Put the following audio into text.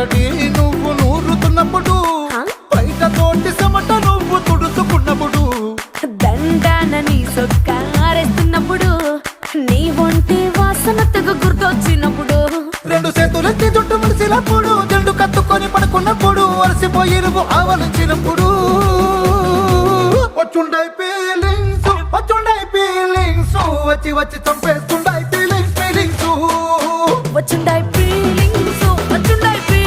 తడి నువ్వు నూరుతున్నప్పుడు, బయట తోటి చెమట నువ్వు తుడుచుకున్నప్పుడు, దండాన నీ సొక్క ఆరేస్తున్నప్పుడు, నీ ఒంటి వాసన తెగ గుర్తొచ్చినప్పుడు, రెండు చేతులెత్తి జుట్టు ముడిసినప్పుడు, జండు కత్తుకొని పడుకున్నప్పుడు, అలసిపోయి నువ్వు ఆవలించినప్పుడు, వచ్చుండై ఫీలింగ్స్ వచ్చి వచ్చి చంపేస్తు